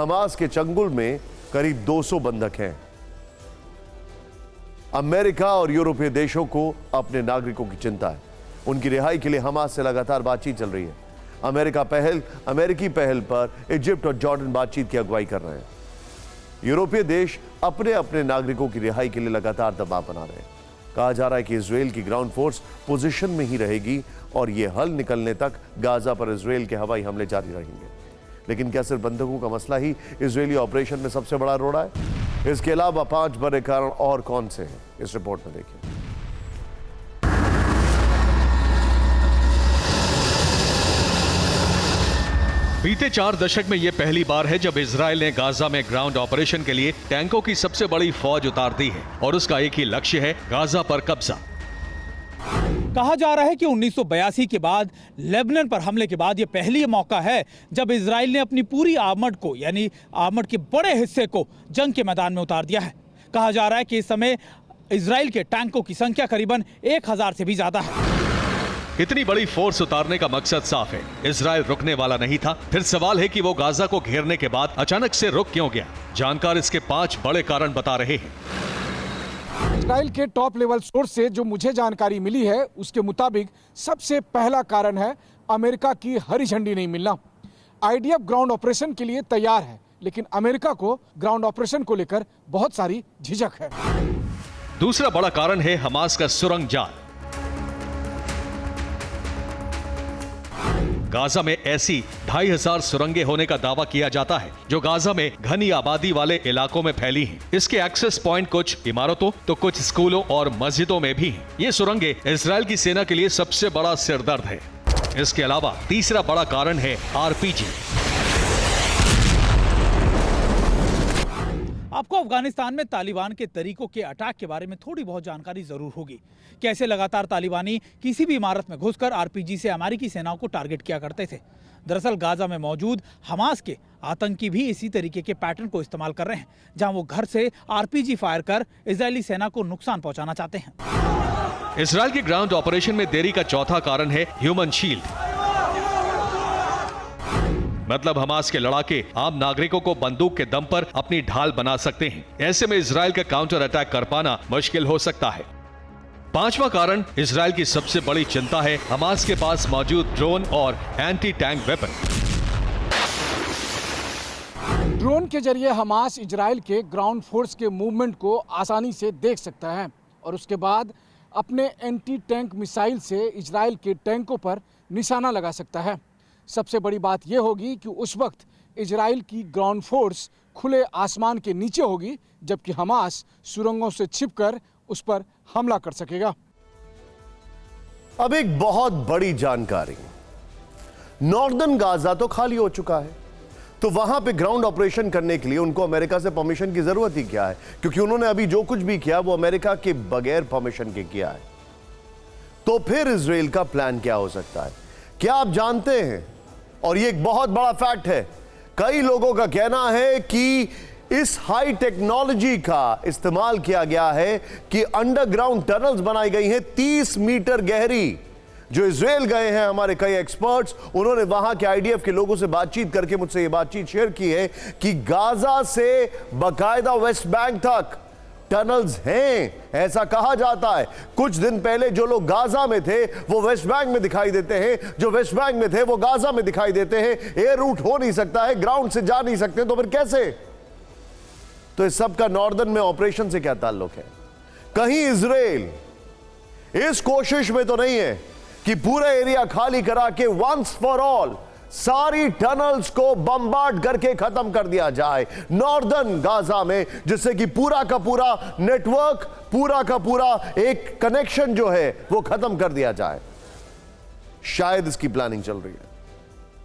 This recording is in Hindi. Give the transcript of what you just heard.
हमास के चंगुल में करीब 200 बंधक हैं। अमेरिका और यूरोपीय देशों को अपने नागरिकों की चिंता है। उनकी रिहाई के लिए हमास से लगातार बातचीत चल रही है। अमेरिकी पहल पर इजिप्ट और जॉर्डन बातचीत की अगुवाई कर रहे हैं। यूरोपीय देश अपने अपने नागरिकों की रिहाई के लिए लगातार दबाव बना रहे हैं। कहा जा रहा है कि इजराइल की ग्राउंड फोर्स पोजीशन में ही रहेगी और यह हल निकलने तक गाजा पर इजराइल के हवाई हमले जारी रहेंगे। लेकिन क्या सिर्फ बंधकों का मसला ही इजरायली ऑपरेशन में सबसे बड़ा रोड़ा है? इसके अलावा 5 बड़े कारण और कौन से हैं, इस रिपोर्ट में देखिए। बीते 4 दशक में यह पहली बार है जब इजराइल ने गाजा में ग्राउंड ऑपरेशन के लिए टैंकों की सबसे बड़ी फौज उतार दी है और उसका एक ही लक्ष्य है, गाजा पर कब्जा। कहा जा रहा है कि 1982 के बाद लेबनान पर हमले के बाद यह पहली मौका है जब इजराइल ने अपनी पूरी आर्मड को, यानी आर्मड के बड़े हिस्से को जंग के मैदान में उतार दिया है। कहा जा रहा है कि इस समय इजराइल के टैंकों की संख्या करीबन 1000 से भी ज्यादा है। इतनी बड़ी फोर्स उतारने का मकसद साफ है, इजराइल रुकने वाला नहीं था। फिर सवाल है कि वो गाजा को घेरने के बाद अचानक से रुक क्यों गया। जानकार इसके 5 बड़े कारण बता रहे हैं। इजराइल के टॉप लेवल सोर्स से जो मुझे जानकारी मिली है उसके मुताबिक सबसे पहला कारण है अमेरिका की हरी झंडी नहीं मिलना। आईडीएफ ग्राउंड ऑपरेशन के लिए तैयार है, लेकिन अमेरिका को ग्राउंड ऑपरेशन को लेकर बहुत सारी झिझक है। दूसरा बड़ा कारण है हमास का सुरंग जाल। गाजा में ऐसी 2500 सुरंगें होने का दावा किया जाता है जो गाजा में घनी आबादी वाले इलाकों में फैली हैं। इसके एक्सेस पॉइंट कुछ इमारतों तो कुछ स्कूलों और मस्जिदों में भी हैं। ये सुरंगें इजराइल की सेना के लिए सबसे बड़ा सिरदर्द है। इसके अलावा तीसरा बड़ा कारण है आरपीजी। आपको अफगानिस्तान में तालिबान के तरीकों के अटैक के बारे में थोड़ी बहुत जानकारी जरूर होगी। कैसे लगातार तालिबानी किसी भी इमारत में घुसकर आरपीजी से अमेरिकी सेनाओं को टारगेट किया करते थे। दरअसल गाजा में मौजूद हमास के आतंकी भी इसी तरीके के पैटर्न को इस्तेमाल कर रहे हैं, जहां वो घर से आरपीजी फायर कर इजरायली सेना को नुकसान पहुंचाना चाहते हैं। इजराइल के ग्राउंड ऑपरेशन में देरी का चौथा कारण है ह्यूमन शील्ड। मतलब हमास के लड़ाके आम नागरिकों को बंदूक के दम पर अपनी ढाल बना सकते हैं। ऐसे में इजराइल का काउंटर अटैक कर पाना मुश्किल हो सकता है। 5वां कारण इजराइल की सबसे बड़ी चिंता है हमास के पास मौजूद ड्रोन और एंटी टैंक वेपन। ड्रोन के जरिए हमास इजराइल के ग्राउंड फोर्स के मूवमेंट को आसानी से देख सकता है और उसके बाद अपने एंटी टैंक मिसाइल से इजराइल के टैंकों पर निशाना लगा सकता है। सबसे बड़ी बात यह होगी कि उस वक्त इजराइल की ग्राउंड फोर्स खुले आसमान के नीचे होगी, जबकि हमास सुरंगों से छिपकर उस पर हमला कर सकेगा। अब एक बहुत बड़ी जानकारी, नॉर्दर्न गाजा तो खाली हो चुका है, तो वहां पे ग्राउंड ऑपरेशन करने के लिए उनको अमेरिका से परमिशन की जरूरत ही क्या है? क्योंकि उन्होंने अभी जो कुछ भी किया वो अमेरिका के बगैर परमिशन के किया है। तो फिर इजराइल का प्लान क्या हो सकता है? क्या आप जानते हैं, और ये एक बहुत बड़ा फैक्ट है, कई लोगों का कहना है कि इस हाई टेक्नोलॉजी का इस्तेमाल किया गया है कि अंडरग्राउंड टनल्स बनाई गई हैं 30 मीटर गहरी। जो इजराइल गए हैं हमारे कई एक्सपर्ट्स, उन्होंने वहां के आईडीएफ के लोगों से बातचीत करके मुझसे यह बातचीत शेयर की है कि गाजा से बकायदा वेस्ट बैंक तक टनल्स हैं, ऐसा कहा जाता है। कुछ दिन पहले जो लोग गाजा में थे वो वेस्ट बैंक में दिखाई देते हैं, जो वेस्ट बैंक में थे वो गाजा में दिखाई देते हैं। एयर रूट हो नहीं सकता है, ग्राउंड से जा नहीं सकते, तो फिर कैसे? तो इस सब का नॉर्दर्न में ऑपरेशन से क्या ताल्लुक है? कहीं इजराइल इस कोशिश में तो नहीं है कि पूरा एरिया खाली करा के वंस फॉर ऑल सारी टनल्स को बम्बार्ड करके खत्म कर दिया जाए नॉर्दर्न गाजा में, जिससे कि पूरा का पूरा नेटवर्क, पूरा का पूरा एक कनेक्शन जो है वो खत्म कर दिया जाए। शायद इसकी प्लानिंग चल रही है।